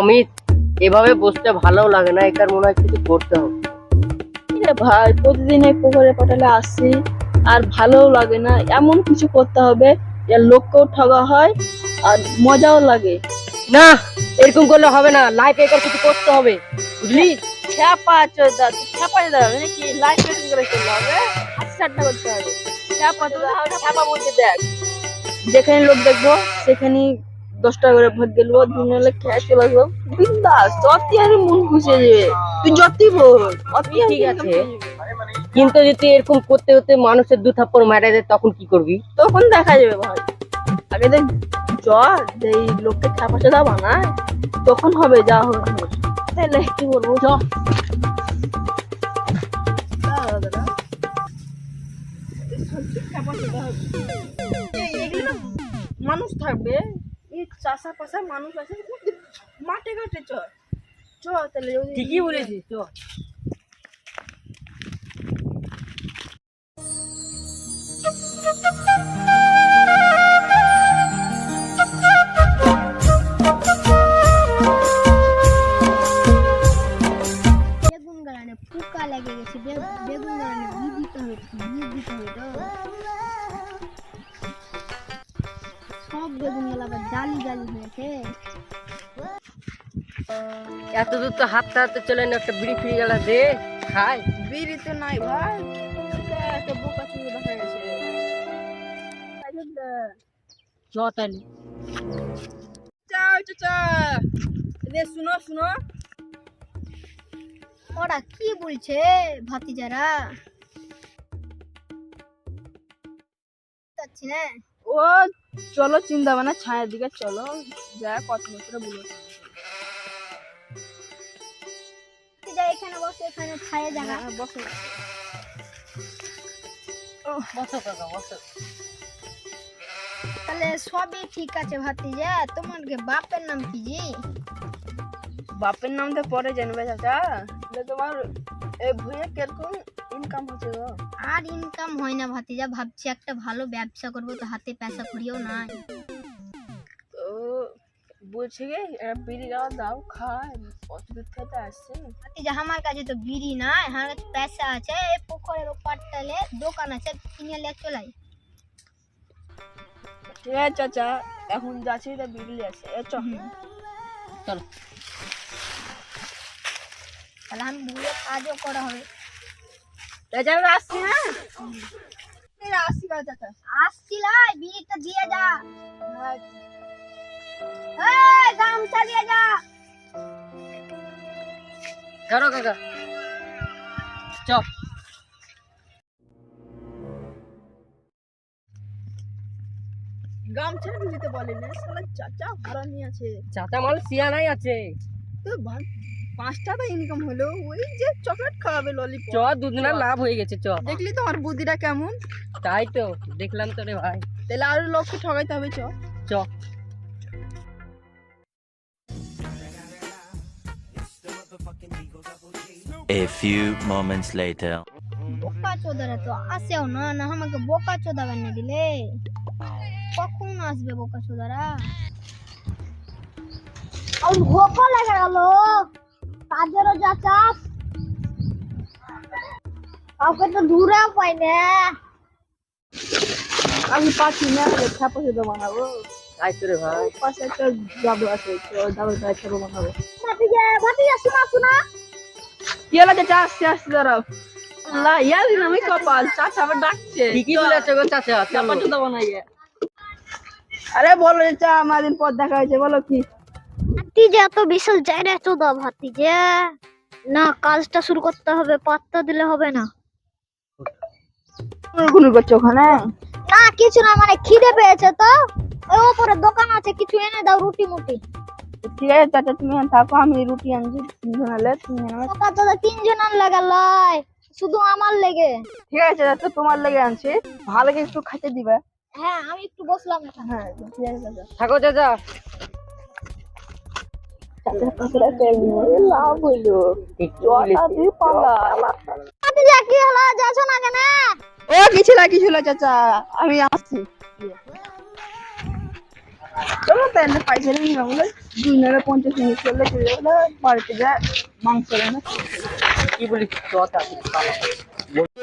অমিত, এভাবে বসতে ভালো লাগে না, এটার মনে হয় কিছু করতে হবে। ভাই প্রতিদিন এই পুকুরে পাটালে আসছি আর ভালো লাগে না, এমন কিছু করতে হবে যে লোককেও ঠগা হয় আর মজাও লাগে। না, এরকম করলে হবে না, লাইফে এটার কিছু করতে হবে, বুঝলি? খ্যাপা চোদা, তুই খ্যাপা যাবে নাকি? লাইফ রেটিং করে চলতে হবে, হাসি করতে হবে। খ্যাপা চোদা, খ্যাপা বলতে দেখ, যেখানে লোক দেখবো সেখানে 10 টাকা করে ভোট দিলবো, দিন হলে খেয়ে চলে আসবো বিন্দাস, যত আর মন খুশি হয়ে যাবে। তুই যতই বল অতি ঠিক আছে, কিন্তু যদি এরকম করতে করতে মানুষের 2 থাপ্পড় মেরে দেয় তখন কি করবি? তখন দেখা যাবে ভাই। আগে দেখ জ্বর যেই লোককে খ্যাপা চোদা বানায় তখন হবে যা হবে। তাহলে কি বলবো, চ মানুষ থাকবে, এই চাষা পাশা মানুষ আছে, মাঠে ঘাটে চ চ তাহলে ঠিকই বলেছিস, তো বেগুন গাড়ানে পোকা লেগে গেছে, বেগুন গাড়ানে বীজ দিতে হবে, তো সব বেগুন গুলো আবার জালি জালি হয়েছে। এত দূর তো হাঁটতে হাঁটতে চলে না, একটা বিড়ি ফিরে গেল দে খাই। বিড়ি তো নাই ভাই, একটা বোকা চুরি দেখা গেছে। চ তাহলে। চাও চাচা, রে শুনো শুনো, ওরা কি বলছে ভাতিজারা? যাচ্ছি না, ও চলো চিন্তা ভাবনা ছায়ের দিকে চলো, যা কথা বলতে বলো। যা এখানে বসে, এখানে ছায়া জায়গা। বসো বসো কাকা, বসো। তাহলে সবই ঠিক আছে ভাতিজা, তোমার বাপের নাম কি জি? বাপের নাম তো পরে জানবে চাচা, তোমার এই ভুঁয়ে কিরকম ইনকাম হচ্ছে গো? আর ইনকাম হয় না ভাতিজা, ভাবছি একটা ভালো ব্যবসা করবো, তো হাতে পয়সা করিও নাই। তো বলছি কি বিড়ি দাও দাও খায়, কত দূর থেকে আসছে। ভাতিজা আমার কাছে তো বিড়ি নাই, আমার কাছে পয়সা আছে, এই পুকুরের ওপারটালে দোকান আছে, কিনে নিয়ে চলাই। ঠিক আছে চাচা, এখন যাচ্ছি তা বিড়ি আছে, চলো তাহলে আমি ভুলে কাজও করা হবে। চাচা আমি আসছি, হ্যাঁ আসছি চাচা। আসছি লাই, বিড়িটা দিয়ে যা, এই গামছা দিয়ে যা। ধরো কাকা, চ। গামছা দিতে বলেন শালা, চাচা ভাড়া নিয়ে আছে। চাচা মাল সিয়ানাই আছে। তো 5 টাকা ইনকাম হলো, ওই যে চকলেট খাওয়াবে, চ, ললিপপ। দুদিনের লাভ হয়ে গেছে, চ। দেখলি তোমার বুদ্ধিটা কেমন? তাই তো দেখলাম তো রে ভাই। তাহলে আরো লোককে ঠগাইতে হবে, চ চ। A few moments later. বোকা চোদারা তো আসেও না, না আমাকে বোকা চোদা বানিয়ে দিলে। কখন আসবে বোকা চোদারা? ভোকা লেগে গেল, কাজেরও যা চাপ, কাউকে তো দূরেও পাই না। আমি পাচ্ছি না, খ্যাপা শুধু বানাবো। তাই তো রে ভাই। পাশে একটা জাদু আছে, জাদু খ্যাপা বানাবো। ভাতিজা ভাতিজা শোনা শোনা, কি হলো চাচা? আসছে আসছে, দাঁড়াও। আল্লাহ ইয়ার আমি কপাল, চাচা আবার ডাকছে। ঠিকই বলেছে গো চাচা, চলো। খ্যাপা শুধু বানাইয়ে। আরে বলো চাচা, আমার দিন পর দেখা হয়েছে, বলো কি? ভাতিজা তো বিশাল জায়গা চোদা ভাতিজা, না কাজটা শুরু করতে হবে, পাত্তা দিলে হবে না। গুনগুন করছো ওখানে? না কিছু না, মানে খিদে পেয়েছে তো, ওই উপরে দোকান আছে, কিছু এনে দাও, রুটি মুটি। ঠিক আছে চাচা, তুমি এখানে থাকো, আমি রুটি আনছি 3 জন এলে, তুমি এনে। ওটা তো 3 জন লাগা লয়, শুধু আমার লেগে। ঠিক আছে চাচা, তোমার লেগে আনছি, ভালো করে একটু খেতে দিবে। হ্যাঁ আমি একটু বসলাম এখানে। হ্যাঁ ঠিক আছে চাচা। থাকো চাচা। চাচার কাছে লাভ হইলো, ভাতিজা কি হলো, যাচ্ছ না কেন? ও কিছু না চাচা, আমি আসছি। চলো তাহলে পয়সা নিয়ে যাবো 250 মিনিট চলে চলে যাবো বাড়িতে যা মাংস রান্না কি বলিস কথা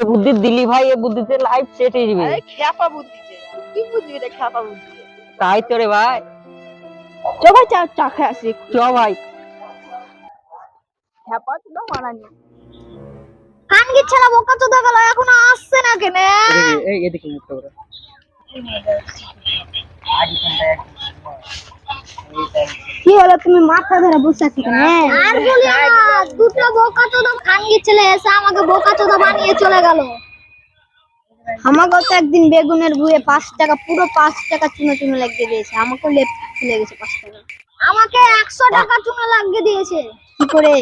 বুদ্ধি দিলি ভাই, এ বুদ্ধিতে লাইফ সেট হয়ে যাবে। আরে খ্যাপা বুদ্ধিতে কি বুঝবি এটা খ্যাপা বুদ্ধি তাই তো রে ভাই, চ ভাই চা চা খেয়ে আসি চ ভাই। খ্যাপা তো মারানি কান গিচ্ছে না, বোকা চোদা গেল, এখনো আসছে না কেন? এই এদিকে মুখটা করে কি হলো, তুমি মাথা ধরে বসে আছি কেন? আর বলি না, দুটো বোকা চোদা কান গিচ্ছিলে এসে আমাকে বোকা চোদা বানিয়ে চলে গেল। আমাকে তো একদিন বেগুনের ভুঁয়ে 5 টাকা, পুরো 5 টাকা চুনে চুনে লাগিয়ে দিয়েছে। আমাকে লেপ লেগেছে 5 টাকা, আমাকে 100 টাকা চুনে লাগিয়ে দিয়েছে। কি করে?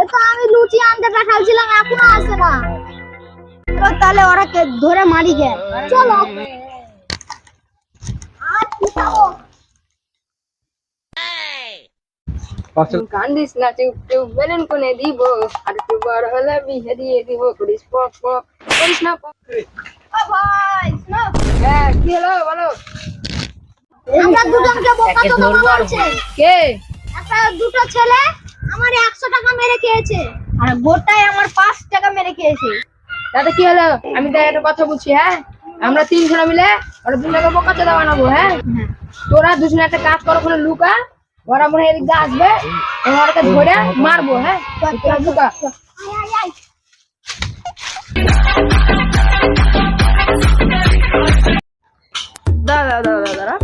এ তো আমি লুচি আনতে পাঠালছিলাম, এখনো আসে না। চলো তাহলে ওরাকে ধরে মারি যায়, চলো। আর কি খাবো? কান্দিস না, চুপ চুপ বেলুন কোনে দিব আর তুই বড় হলে বিয়ে দিয়ে দিব। করিস পক পক করিস না পক। ও ভাই শোনো, হ্যাঁ কি হলো বলো। আমরা দুজনকে বোকা চোদা বানাচ্ছে। কে? একটা দুটো ছেলে আমার 100 টাকা মেরে খেয়েছে, আর গোটায় আমার 5 টাকা মেরে খেয়েছে। তাতে কি হলো? আমি তো একটা কথা বলছি, হ্যাঁ আমরা 3 জন মিলে ওরা দুজনকে বোকা চোদা বানাবো। হ্যাঁ তোরা দুজনে একটা কাজ করো, ওখানে লুকা, ওরা মনে হয় এদিকে আসবে, ওরাকে ধরে মারবো। হ্যাঁ তোরা লুকা। আয় আয় আয়। দাঁড়া দাঁড়া দাঁড়া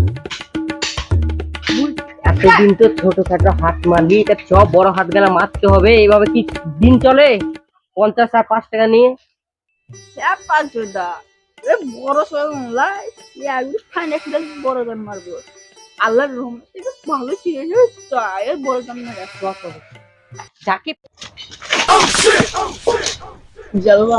এতদিন তো ছোটখাটো হাত মারলি, এটা চ বড় হাত গেলা মারতে হবে। এইভাবে কি দিন চলে? 50 আর 5 টাকা নিয়ে খ্যাপা চোদা, এ বড় সব লাই একদম ফাইনাল বড় গান মারবো। আল্লাহর রহমতে ভালো ছিল, তাই বড় গান মারা যাকে জলবা